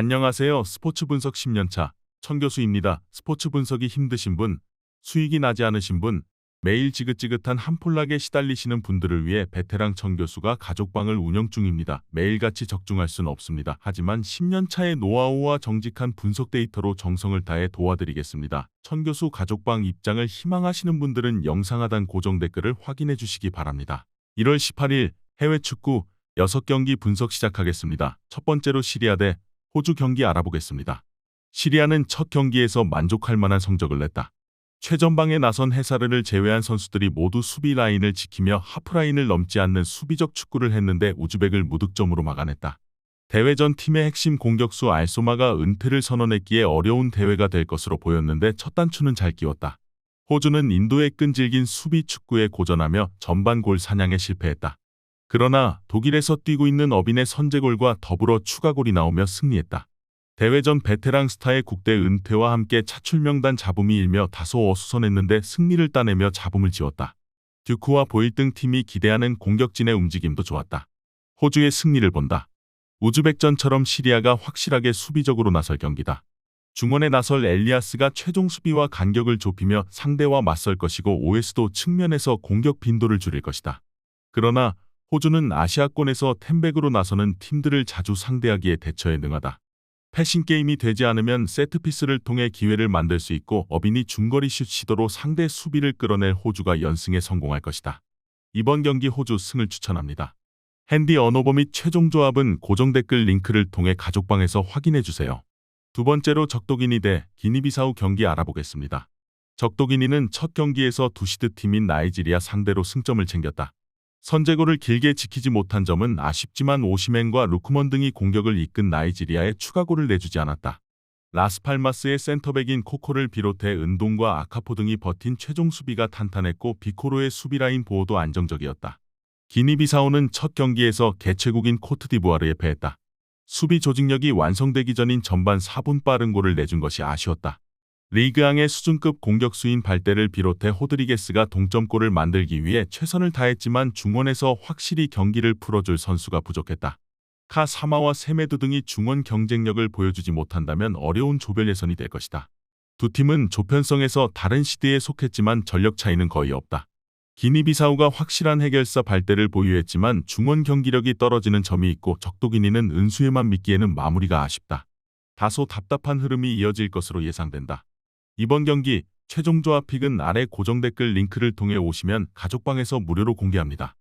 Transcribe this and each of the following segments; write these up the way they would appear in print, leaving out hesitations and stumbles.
안녕하세요. 스포츠 분석 10년차 천교수입니다. 스포츠 분석이 힘드신 분, 수익이 나지 않으신 분, 매일 지긋지긋한 한폴락에 시달리시는 분들을 위해 베테랑 천교수가 가족방을 운영 중입니다. 매일같이 적중할 수는 없습니다. 하지만 10년차의 노하우와 정직한 분석 데이터로 정성을 다해 도와드리겠습니다. 천교수 가족방 입장을 희망하시는 분들은 영상 하단 고정 댓글을 확인해 주시기 바랍니다. 1월 18일 해외 축구 6경기 분석 시작하겠습니다. 첫 번째로 시리아 대 호주 경기 알아보겠습니다. 시리아는 첫 경기에서 만족할 만한 성적을 냈다. 최전방에 나선 헤사르를 제외한 선수들이 모두 수비 라인을 지키며 하프라인을 넘지 않는 수비적 축구를 했는데 우즈벡을 무득점으로 막아냈다. 대회전 팀의 핵심 공격수 알소마가 은퇴를 선언했기에 어려운 대회가 될 것으로 보였는데 첫 단추는 잘 끼웠다. 호주는 인도의 끈질긴 수비 축구에 고전하며 전반 골 사냥에 실패했다. 그러나 독일에서 뛰고 있는 어빈의 선제골과 더불어 추가골이 나오며 승리했다. 대회전 베테랑 스타의 국대 은퇴와 함께 차출명단 잡음이 일며 다소 어수선했는데 승리를 따내며 잡음을 지웠다. 듀크와 보일 등 팀이 기대하는 공격진의 움직임도 좋았다. 호주의 승리를 본다. 우즈벡전처럼 시리아가 확실하게 수비적으로 나설 경기다. 중원에 나설 엘리아스가 최종 수비와 간격을 좁히며 상대와 맞설 것이고 OS도 측면에서 공격 빈도를 줄일 것이다. 그러나 호주는 아시아권에서 템백으로 나서는 팀들을 자주 상대하기에 대처에 능하다. 패싱 게임이 되지 않으면 세트피스를 통해 기회를 만들 수 있고 어빈이 중거리 슛 시도로 상대 수비를 끌어낼 호주가 연승에 성공할 것이다. 이번 경기 호주 승을 추천합니다. 핸디 언오버 및 최종 조합은 고정 댓글 링크를 통해 가족방에서 확인해 주세요. 두 번째로 적도기니 대 기니비사우 경기 알아보겠습니다. 적도기니는 첫 경기에서 두시드 팀인 나이지리아 상대로 승점을 챙겼다. 선제골을 길게 지키지 못한 점은 아쉽지만 오시멘과 루크먼 등이 공격을 이끈 나이지리아에 추가골을 내주지 않았다. 라스팔마스의 센터백인 코코를 비롯해 은동과 아카포 등이 버틴 최종 수비가 탄탄했고 비코로의 수비라인 보호도 안정적이었다. 기니비사우는 첫 경기에서 개최국인 코트디부아르에 패했다. 수비 조직력이 완성되기 전인 전반 4분 빠른 골을 내준 것이 아쉬웠다. 리그앙의 수준급 공격수인 발대를 비롯해 호드리게스가 동점골을 만들기 위해 최선을 다했지만 중원에서 확실히 경기를 풀어줄 선수가 부족했다. 카사마와 세메두 등이 중원 경쟁력을 보여주지 못한다면 어려운 조별 예선이 될 것이다. 두 팀은 조편성에서 다른 시대에 속했지만 전력 차이는 거의 없다. 기니비사우가 확실한 해결사 발대를 보유했지만 중원 경기력이 떨어지는 점이 있고 적도기니는 은수에만 믿기에는 마무리가 아쉽다. 다소 답답한 흐름이 이어질 것으로 예상된다. 이번 경기 최종 조합 픽은 아래 고정 댓글 링크를 통해 오시면 가족방에서 무료로 공개합니다.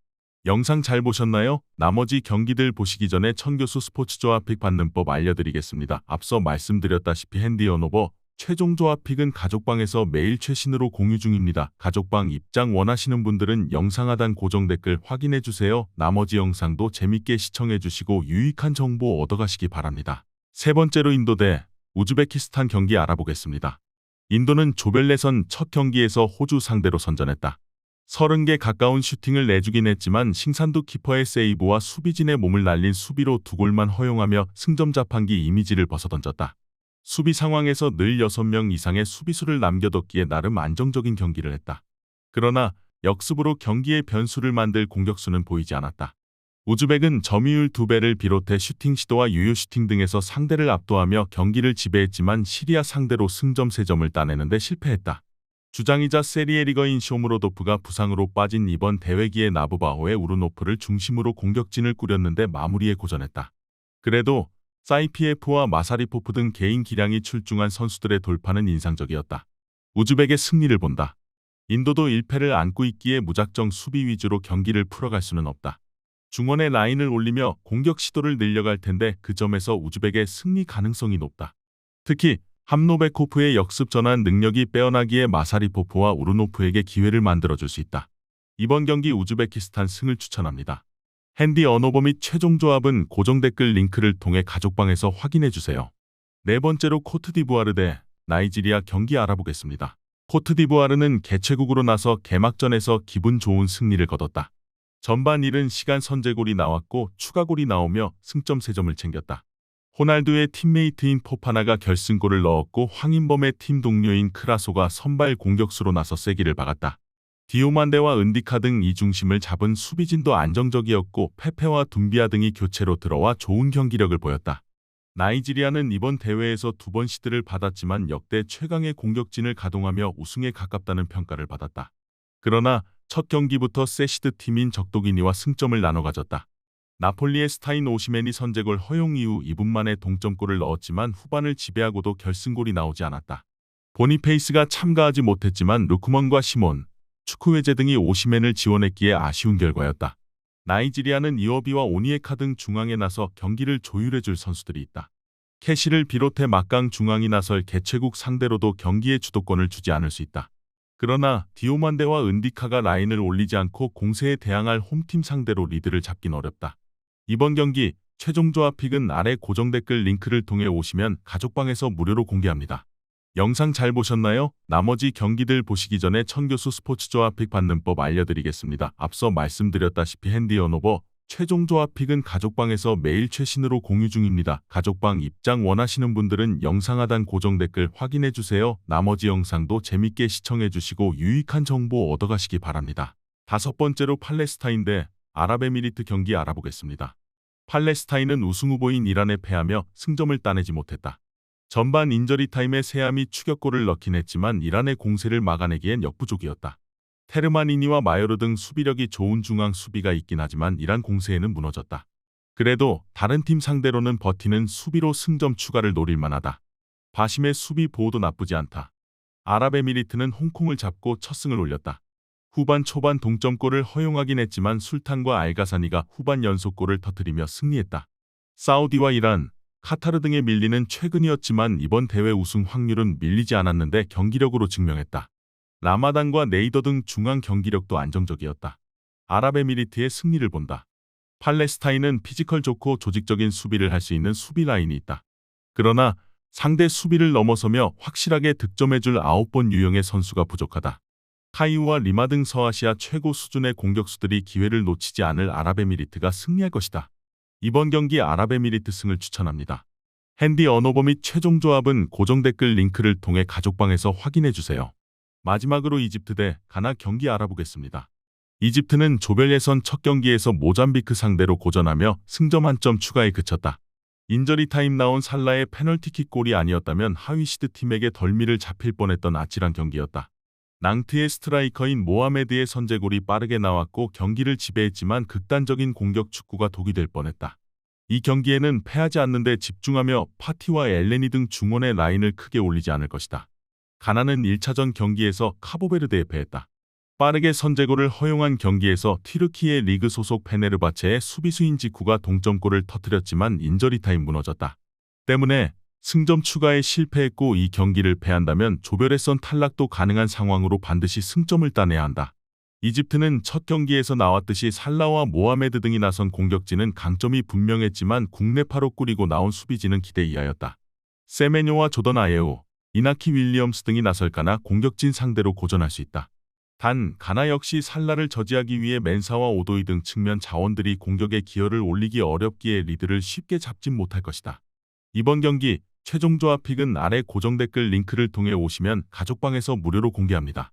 영상 잘 보셨나요? 나머지 경기들 보시기 전에 천교수 스포츠 조합 픽 받는 법 알려드리겠습니다. 앞서 말씀드렸다시피 핸디 언오버 최종 조합 픽은 가족방에서 매일 최신으로 공유 중입니다. 가족방 입장 원하시는 분들은 영상 하단 고정 댓글 확인해주세요. 나머지 영상도 재밌게 시청해주시고 유익한 정보 얻어가시기 바랍니다. 세 번째로 인도 대 우즈베키스탄 경기 알아보겠습니다. 인도는 조별 예선 첫 경기에서 호주 상대로 선전했다. 30개 가까운 슈팅을 내주긴 했지만 싱산두 키퍼의 세이브와 수비진의 몸을 날린 수비로 2골만 허용하며 승점 자판기 이미지를 벗어던졌다. 수비 상황에서 늘 6명 이상의 수비수를 남겨뒀기에 나름 안정적인 경기를 했다. 그러나 역습으로 경기의 변수를 만들 공격수는 보이지 않았다. 우즈벡은 점유율 2배를 비롯해 슈팅 시도와 유효 슈팅 등에서 상대를 압도하며 경기를 지배했지만 시리아 상대로 승점 3점을 따내는데 실패했다. 주장이자 세리에 리거인 쇼무로도프가 부상으로 빠진 이번 대회기에 나부바호의 우르노프를 중심으로 공격진을 꾸렸는데 마무리에 고전했다. 그래도 사이피에프와 마사리포프 등 개인 기량이 출중한 선수들의 돌파는 인상적이었다. 우즈벡의 승리를 본다. 인도도 1패를 안고 있기에 무작정 수비 위주로 경기를 풀어갈 수는 없다. 중원에 라인을 올리며 공격 시도를 늘려갈 텐데 그 점에서 우즈벡의 승리 가능성이 높다. 특히 함노베코프의 역습 전환 능력이 빼어나기에 마사리포프와 우르노프에게 기회를 만들어줄 수 있다. 이번 경기 우즈베키스탄 승을 추천합니다. 핸디 언오버 및 최종 조합은 고정 댓글 링크를 통해 가족방에서 확인해주세요. 네 번째로 코트디부아르 대 나이지리아 경기 알아보겠습니다. 코트디부아르는 개최국으로 나서 개막전에서 기분 좋은 승리를 거뒀다. 전반 이른 시간 선제골이 나왔고 추가골이 나오며 승점 3점을 챙겼다. 호날두의 팀메이트인 포파나가 결승골을 넣었고 황인범의 팀 동료인 크라소가 선발 공격수로 나서 세기를 박았다. 디오만데와 은디카 등 이중심을 잡은 수비진도 안정적이었고 페페와 둠비아 등이 교체로 들어와 좋은 경기력을 보였다. 나이지리아는 이번 대회에서 2번 시드를 받았지만 역대 최강의 공격진을 가동하며 우승에 가깝다는 평가를 받았다. 그러나 첫 경기부터 세 시드 팀인 적도기니와 승점을 나눠 가졌다. 나폴리의 스타인 오시멘이 선제골 허용 이후 2분 만에 동점골을 넣었지만 후반을 지배하고도 결승골이 나오지 않았다. 보니페이스가 참가하지 못했지만 루크먼과 시몬, 추크웨제 등이 오시멘을 지원했기에 아쉬운 결과였다. 나이지리아는 이어비와 오니에카 등 중앙에 나서 경기를 조율해줄 선수들이 있다. 캐시를 비롯해 막강 중앙이 나설 개최국 상대로도 경기의 주도권을 주지 않을 수 있다. 그러나 디오만데와 은디카가 라인을 올리지 않고 공세에 대항할 홈팀 상대로 리드를 잡긴 어렵다. 이번 경기 최종 조합픽은 아래 고정 댓글 링크를 통해 오시면 가족방에서 무료로 공개합니다. 영상 잘 보셨나요? 나머지 경기들 보시기 전에 천교수 스포츠 조합픽 받는 법 알려드리겠습니다. 앞서 말씀드렸다시피 핸디 언오버 최종 조합픽은 가족방에서 매일 최신으로 공유 중입니다. 가족방 입장 원하시는 분들은 영상 하단 고정 댓글 확인해주세요. 나머지 영상도 재밌게 시청해주시고 유익한 정보 얻어가시기 바랍니다. 5번째로 팔레스타인 대 아랍에미리트 경기 알아보겠습니다. 팔레스타인은 우승 후보인 이란에 패하며 승점을 따내지 못했다. 전반 인저리 타임에 세암이 추격골을 넣긴 했지만 이란의 공세를 막아내기엔 역부족이었다. 테르마니니와 마요르 등 수비력이 좋은 중앙 수비가 있긴 하지만 이란 공세에는 무너졌다. 그래도 다른 팀 상대로는 버티는 수비로 승점 추가를 노릴 만하다. 바심의 수비 보호도 나쁘지 않다. 아랍에미리트는 홍콩을 잡고 첫 승을 올렸다. 후반 초반 동점골을 허용하긴 했지만 술탄과 알가사니가 후반 연속골을 터뜨리며 승리했다. 사우디와 이란, 카타르 등에 밀리는 최근이었지만 이번 대회 우승 확률은 밀리지 않았는데 경기력으로 증명했다. 라마단과 네이더 등 중앙 경기력도 안정적이었다. 아랍에미리트의 승리를 본다. 팔레스타인은 피지컬 좋고 조직적인 수비를 할 수 있는 수비 라인이 있다. 그러나 상대 수비를 넘어서며 확실하게 득점해줄 9번 유형의 선수가 부족하다. 카이우와 리마 등 서아시아 최고 수준의 공격수들이 기회를 놓치지 않을 아랍에미리트가 승리할 것이다. 이번 경기 아랍에미리트 승을 추천합니다. 핸디 언오버 및 최종 조합은 고정 댓글 링크를 통해 가족방에서 확인해주세요. 마지막으로 이집트 대 가나 경기 알아보겠습니다. 이집트는 조별 예선 첫 경기에서 모잠비크 상대로 고전하며 승점 1점 추가에 그쳤다. 인저리 타임 나온 살라의 페널티킥 골이 아니었다면 하위 시드 팀에게 덜미를 잡힐 뻔했던 아찔한 경기였다. 낭트의 스트라이커인 모하메드의 선제골이 빠르게 나왔고 경기를 지배했지만 극단적인 공격 축구가 독이 될 뻔했다. 이 경기에는 패하지 않는데 집중하며 파티와 엘레니 등 중원의 라인을 크게 올리지 않을 것이다. 가나는 1차전 경기에서 카보베르데에 패했다. 빠르게 선제골을 허용한 경기에서 튀르키예 리그 소속 페네르바체의 수비수인 지쿠가 동점골을 터뜨렸지만 인저리 타임 무너졌다. 때문에 승점 추가에 실패했고 이 경기를 패한다면 조별예선 탈락도 가능한 상황으로 반드시 승점을 따내야 한다. 이집트는 첫 경기에서 나왔듯이 살라와 모하메드 등이 나선 공격진은 강점이 분명했지만 국내파로 꾸리고 나온 수비진은 기대 이하였다. 세메뇨와 조던 아예우, 이나키 윌리엄스 등이 나설까나 공격진 상대로 고전할 수 있다. 단 가나 역시 살라를 저지하기 위해 멘사와 오도이 등 측면 자원들이 공격에 기여를 올리기 어렵기에 리드를 쉽게 잡진 못할 것이다. 이번 경기 최종 조합픽은 아래 고정 댓글 링크를 통해 오시면 가족방에서 무료로 공개합니다.